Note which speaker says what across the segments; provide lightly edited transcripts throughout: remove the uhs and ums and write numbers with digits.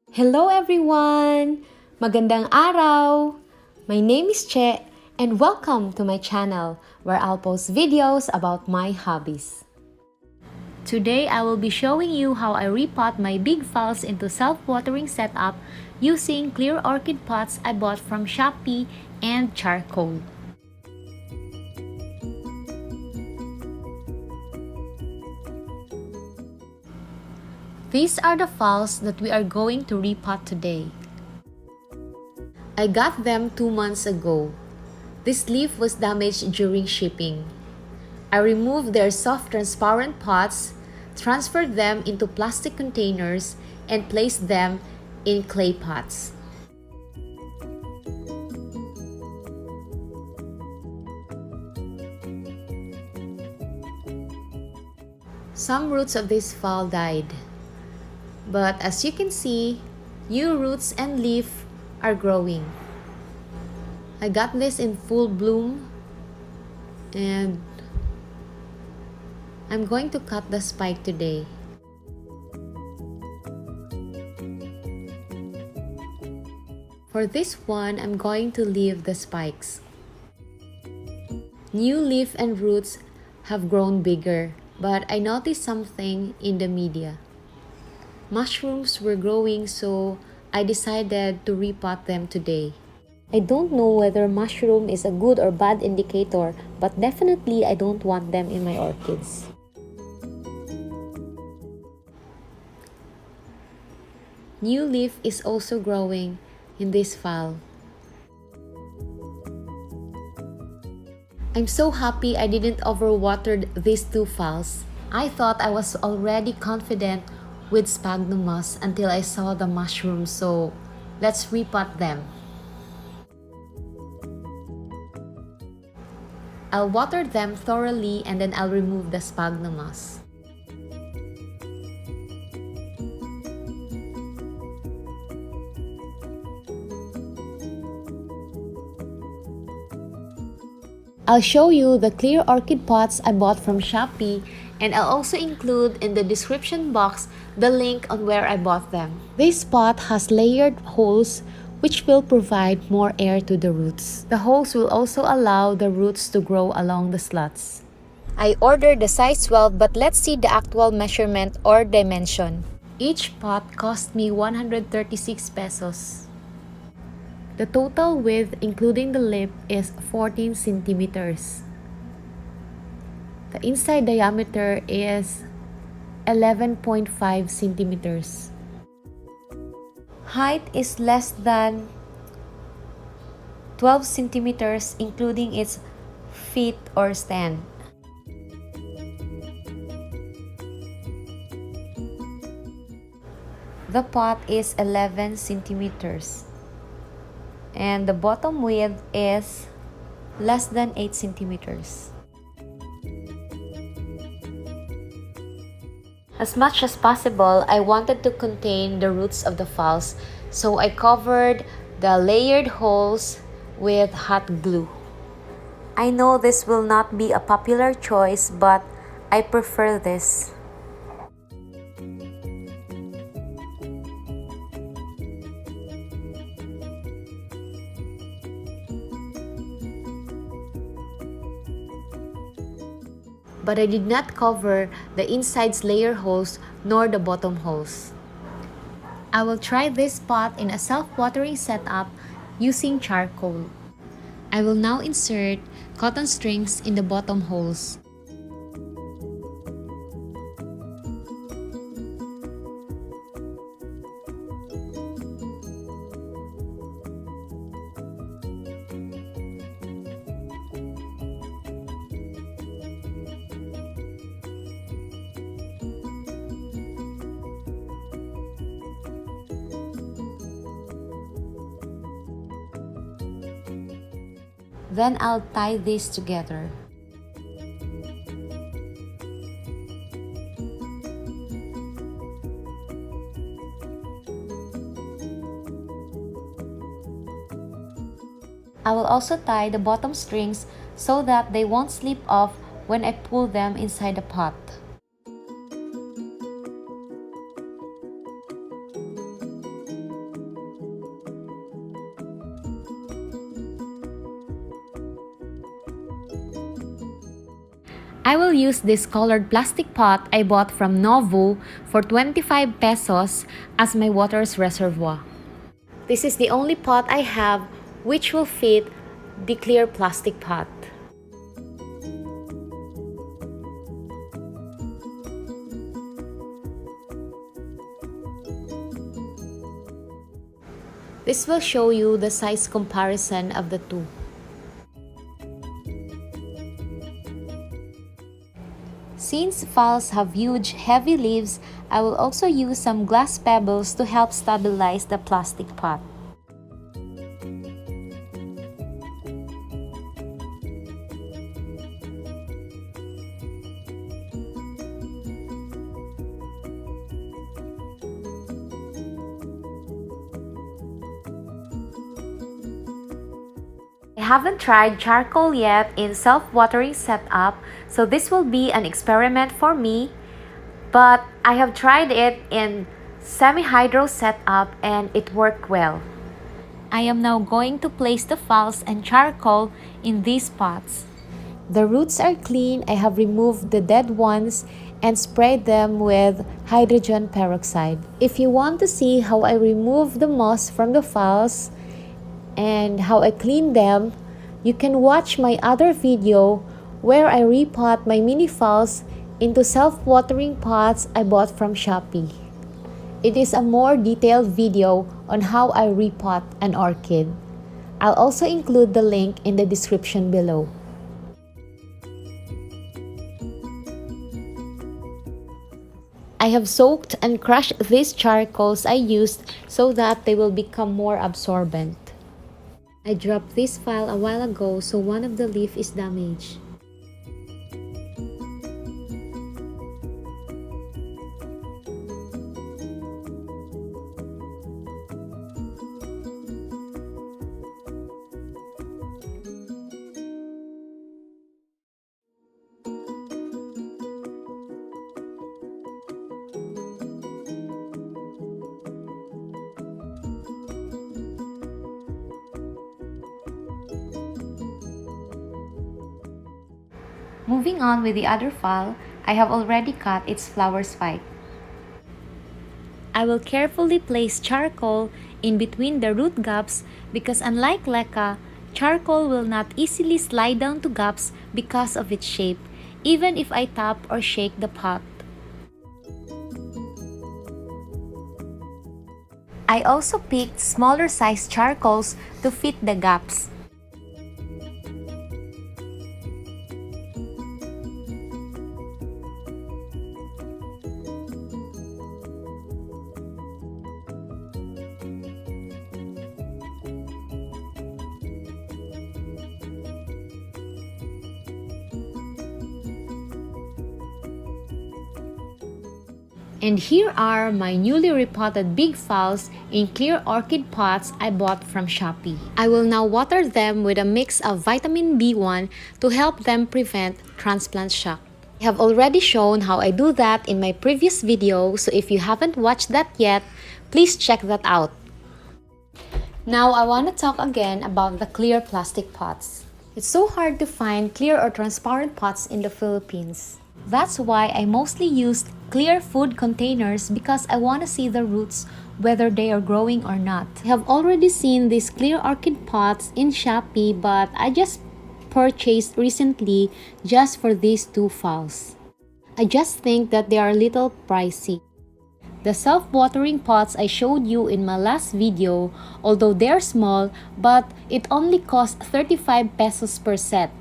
Speaker 1: Hello everyone! Magandang araw! My name is Che and welcome to my channel where I'll post videos about my hobbies. Today I will be showing you how I repot my big phals into self-watering setup using clear orchid pots I bought from Shopee and charcoal. These are the phals that we are going to repot today. I got them 2 months ago. This leaf was damaged during shipping. I removed their soft transparent pots, transferred them into plastic containers, and placed them in clay pots. Some roots of this phal died. But as you can see, new roots and leaf are growing. I got this in full bloom and I'm going to cut the spike today. For this one, I'm going to leave the spikes. New leaf and roots have grown bigger, but I noticed something in the media. Mushrooms were growing, so I decided to repot them today. I don't know whether mushroom is a good or bad indicator, but definitely I don't want them in my orchids. New leaf is also growing in this phal. I'm so happy I didn't overwater these two phals. I thought I was already confident with sphagnum moss until I saw the mushrooms, so let's repot them. I'll water them thoroughly and then I'll remove the sphagnum moss. I'll show you the clear orchid pots I bought from Shopee, and I'll also include in the description box the link on where I bought them. This pot has layered holes which will provide more air to the roots. The holes will also allow the roots to grow along the slots. I ordered the size 12, but let's see the actual measurement or dimension. Each pot cost me 136 pesos. The total width, including the lip, is 14 centimeters. The inside diameter is 11.5 centimeters. Height is less than 12 centimeters, including its feet or stand. The pot is 11 centimeters. And the bottom width is less than 8 centimeters. As much as possible, I wanted to contain the roots of the phals, so I covered the layered holes with hot glue. I know this will not be a popular choice, but I prefer this. But I did not cover the inside's layer holes nor the bottom holes. I will try this pot in a self-watering setup using charcoal. I will now insert cotton strings in the bottom holes. Then I'll tie these together. I will also tie the bottom strings so that they won't slip off when I pull them inside the pot. I will use this colored plastic pot I bought from Novo for 25 pesos as my water's reservoir. This is the only pot I have which will fit the clear plastic pot. This will show you the size comparison of the two. Since phals have huge, heavy leaves, I will also use some glass pebbles to help stabilize the plastic pot. I haven't tried charcoal yet in self-watering setup, so this will be an experiment for me. But I have tried it in semi-hydro setup and it worked well. I am now going to place the phals and charcoal in these pots. The roots are clean. I have removed the dead ones and sprayed them with hydrogen peroxide. If you want to see how I remove the moss from the phals and how I clean them, you can watch my other video where I repot my mini phals into self-watering pots I bought from Shopee. It is a more detailed video on how I repot an orchid. I'll also include the link in the description below. I have soaked and crushed these charcoals I used so that they will become more absorbent. I dropped this file a while ago, so one of the leaf is damaged. Moving on with the other file, I have already cut its flower spike. I will carefully place charcoal in between the root gaps because unlike leca, charcoal will not easily slide down to gaps because of its shape, even if I tap or shake the pot. I also picked smaller size charcoals to fit the gaps. And here are my newly repotted big phals in clear orchid pots I bought from Shopee. I will now water them with a mix of vitamin B1 to help them prevent transplant shock. I have already shown how I do that in my previous video, so if you haven't watched that yet, please check that out. Now I want to talk again about the clear plastic pots. It's so hard to find clear or transparent pots in the Philippines. That's why I mostly used clear food containers because I want to see the roots whether they are growing or not. I have already seen these clear orchid pots in Shopee, but I just purchased recently just for these two phals. I just think that they are a little pricey. The self-watering pots I showed you in my last video, although they're small, but it only cost 35 pesos per set.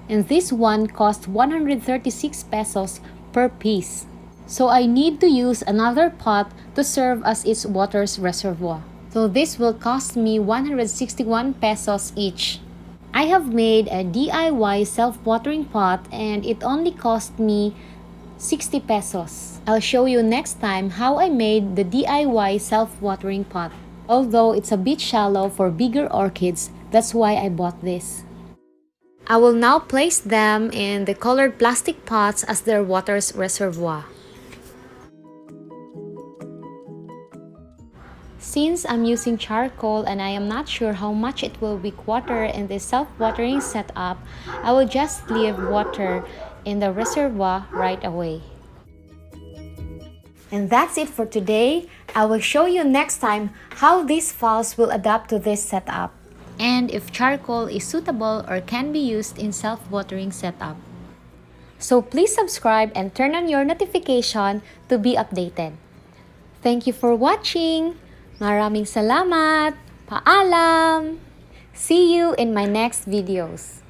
Speaker 1: And this one cost 136 pesos per piece. So I need to use another pot to serve as its water's reservoir. So this will cost me 161 pesos each. I have made a DIY self-watering pot and it only cost me 60 pesos. I'll show you next time how I made the DIY self-watering pot. Although it's a bit shallow for bigger orchids, that's why I bought this. I will now place them in the colored plastic pots as their water's reservoir. Since I'm using charcoal and I am not sure how much it will require in this self-watering setup, I will just leave water in the reservoir right away. And that's it for today. I will show you next time how these phals will adapt to this setup, and if charcoal is suitable or can be used in self-watering setup. So please subscribe and turn on your notification to be updated. Thank you for watching. Maraming salamat. Paalam. See you in my next videos.